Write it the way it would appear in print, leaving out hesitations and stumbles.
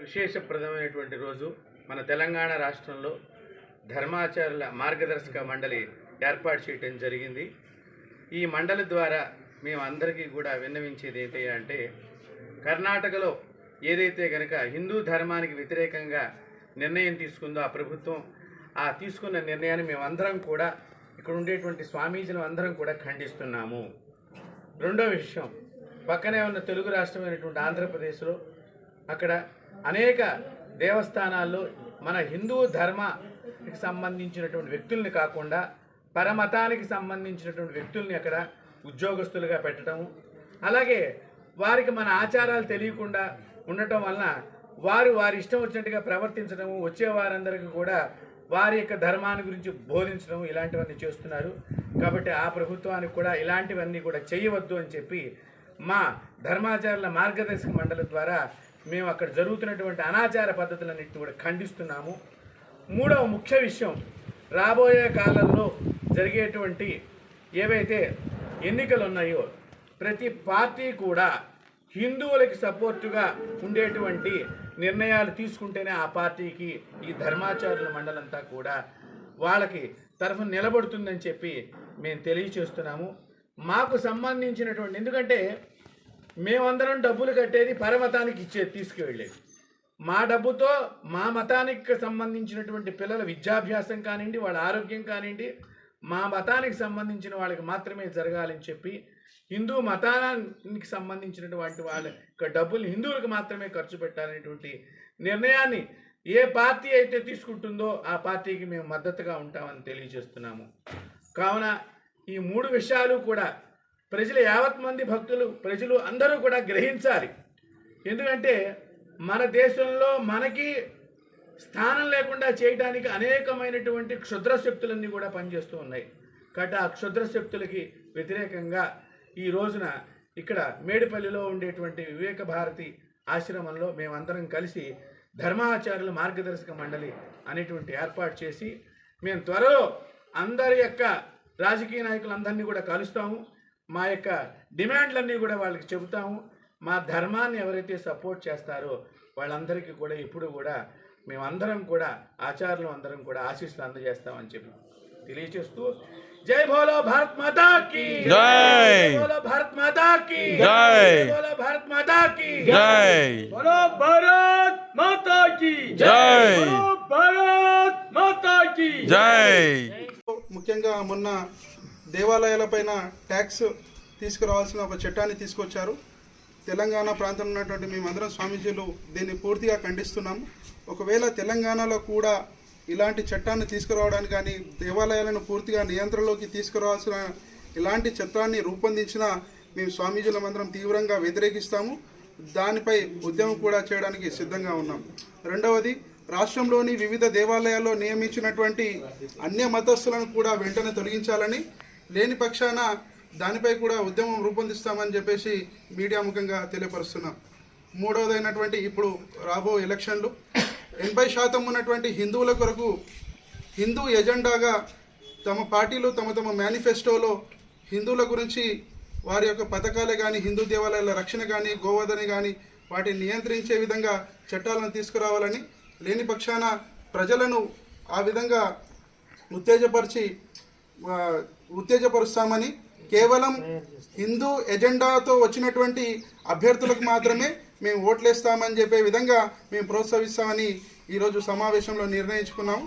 విశేషప్రదమైనటువంటి రోజు. మన తెలంగాణ రాష్ట్రంలో ధర్మాచారుల మార్గదర్శక మండలి ఏర్పాటు చేయడం జరిగింది. ఈ మండలి ద్వారా మేము అందరికీ కూడా విన్నవించేది ఏంటి అంటే, కర్ణాటకలో ఏదైతే కనుక హిందూ ధర్మానికి వ్యతిరేకంగా నిర్ణయం తీసుకుందో ఆ ప్రభుత్వం, ఆ తీసుకున్న నిర్ణయాన్ని మేమందరం కూడా ఇక్కడ ఉండేటువంటి స్వామీజీలు అందరం కూడా ఖండిస్తున్నాము. రెండో విషయం, పక్కనే ఉన్న తెలుగు రాష్ట్రమైనటువంటి ఆంధ్రప్రదేశ్లో అక్కడ అనేక దేవస్థానాల్లో మన హిందూ ధర్మానికి సంబంధించినటువంటి వ్యక్తుల్ని కాకుండా పరమతానికి సంబంధించినటువంటి వ్యక్తుల్ని అక్కడ ఉద్యోగస్తులుగా పెట్టడము, అలాగే వారికి మన ఆచారాలు తెలియకుండా ఉండటం వలన వారి ఇష్టం వచ్చినట్టుగా ప్రవర్తించడము, వచ్చే వారందరికీ కూడా వారి యొక్క ధర్మాన్ని గురించి బోధించడం, ఇలాంటివన్నీ చేస్తున్నారు. కాబట్టి ఆ ప్రభుత్వానికి కూడా ఇలాంటివన్నీ కూడా చేయవద్దు అని చెప్పి మా ధర్మాచారుల మార్గదర్శక మండలి ద్వారా మేము అక్కడ జరుగుతున్నటువంటి అనాచార పద్ధతులన్నింటినీ కూడా ఖండిస్తున్నాము. మూడవ ముఖ్య విషయం, రాబోయే కాలంలో జరిగేటువంటి ఏవైతే ఎన్నికలు ఉన్నాయో ప్రతి పార్టీ కూడా హిందువులకి సపోర్టుగా ఉండేటువంటి నిర్ణయాలు తీసుకుంటేనే ఆ పార్టీకి ఈ ధర్మాచారుల మండలంతా కూడా వాళ్ళకి తరఫున నిలబడుతుందని చెప్పి మేము తెలియచేస్తున్నాము. మాకు సంబంధించినటువంటి, ఎందుకంటే మేమందరం డబ్బులు కట్టేది పరమతానికి తీసుకువెళ్ళేది. మా డబ్బుతో మా మతానికి సంబంధించినటువంటి పిల్లల విద్యాభ్యాసం కానివ్వండి, వాళ్ళ ఆరోగ్యం కానివ్వండి, మా మతానికి సంబంధించిన వాళ్ళకి మాత్రమే జరగాలని చెప్పి హిందూ మతానికి సంబంధించినటువంటి వాళ్ళ యొక్క డబ్బులు హిందువులకు మాత్రమే ఖర్చు పెట్టాలనేటువంటి నిర్ణయాన్ని ఏ పార్టీ అయితే తీసుకుంటుందో ఆ పార్టీకి మేము మద్దతుగా ఉంటామని తెలియజేస్తున్నాము. కావున ఈ మూడు విషయాలు కూడా ప్రజలు, యావత్ మంది భక్తులు, ప్రజలు అందరూ కూడా గ్రహించాలి. ఎందుకంటే మన దేశంలో మనకి స్థానం లేకుండా చేయడానికి అనేకమైనటువంటి క్షుద్ర శక్తులన్నీ కూడా పనిచేస్తూ ఉన్నాయి. కాబట్టి ఆ క్షుద్ర శక్తులకి వ్యతిరేకంగా ఈ రోజున ఇక్కడ మేడిపల్లిలో ఉండేటువంటి వివేక భారతి ఆశ్రమంలో మేమందరం కలిసి ధర్మాచారుల మార్గదర్శక మండలి అనేటువంటి ఏర్పాటు చేసి మేము త్వరలో అందరి యొక్క రాజకీయ నాయకులందరినీ కూడా కలుస్తాము. మా యొక్క డిమాండ్లన్నీ కూడా వాళ్ళకి చెబుతాము. మా ధర్మాన్ని ఎవరైతే సపోర్ట్ చేస్తారో వాళ్ళందరికీ కూడా ఇప్పుడు కూడా మేమందరం కూడా ఆచార్యులు అందరం కూడా ఆశీస్సులు అందజేస్తామని చెప్పి తెలియచేస్తూ, జై భోలో భారత్ మాతా కీ జై, భోలో భారత్ మాతా కీ జై, భోలో భారత్ మాతా కీ జై, భోలో భారత్ మాతా కీ జై, భోలో భారత్ మాతా కీ జై. ముఖ్యంగా మొన్న దేవాలయాలపైన ట్యాక్స్ తీసుకురావాల్సిన ఒక చట్టాన్ని తీసుకొచ్చారు. తెలంగాణ ప్రాంతంలో ఉన్నటువంటి మేమందరం స్వామీజీలు దీన్ని పూర్తిగా ఖండిస్తున్నాము. ఒకవేళ తెలంగాణలో కూడా ఇలాంటి చట్టాన్ని తీసుకురావడానికి కానీ, దేవాలయాలను పూర్తిగా నియంత్రణలోకి తీసుకురావాల్సిన ఇలాంటి చట్టాన్ని రూపొందించిన మేము స్వామీజీలమందరం తీవ్రంగా వ్యతిరేకిస్తాము. దానిపై ఉద్యమం కూడా చేయడానికి సిద్ధంగా ఉన్నాం. రెండవది, రాష్ట్రంలోని వివిధ దేవాలయాల్లో నియమించినటువంటి అన్య మతస్థులను కూడా వెంటనే తొలగించాలని, లేని పక్షాన దానిపై కూడా ఉద్యమం రూపొందిస్తామని చెప్పేసి మీడియా ముఖంగా తెలియపరుస్తున్నాం. మూడవదైనటువంటి, ఇప్పుడు రాబో ఎలక్షన్లు 80% ఉన్నటువంటి హిందువుల కొరకు హిందూ ఎజెండాగా తమ పార్టీలు తమ మేనిఫెస్టోలో హిందువుల గురించి వారి యొక్క పథకాలే కానీ, హిందూ దేవాలయాల రక్షణ కానీ, గోవధని కానీ వాటిని నియంత్రించే విధంగా చట్టాలను తీసుకురావాలని, లేని పక్షాన ప్రజలను ఆ విధంగా ఉత్తేజపరుస్తామని, కేవలం హిందూ ఎజెండాతో వచ్చినటువంటి అభ్యర్థులకు మాత్రమే మేము ఓట్లేస్తామని చెప్పే విధంగా మేము ప్రోత్సహిస్తామని ఈరోజు సమావేశంలో నిర్ణయించుకున్నాము.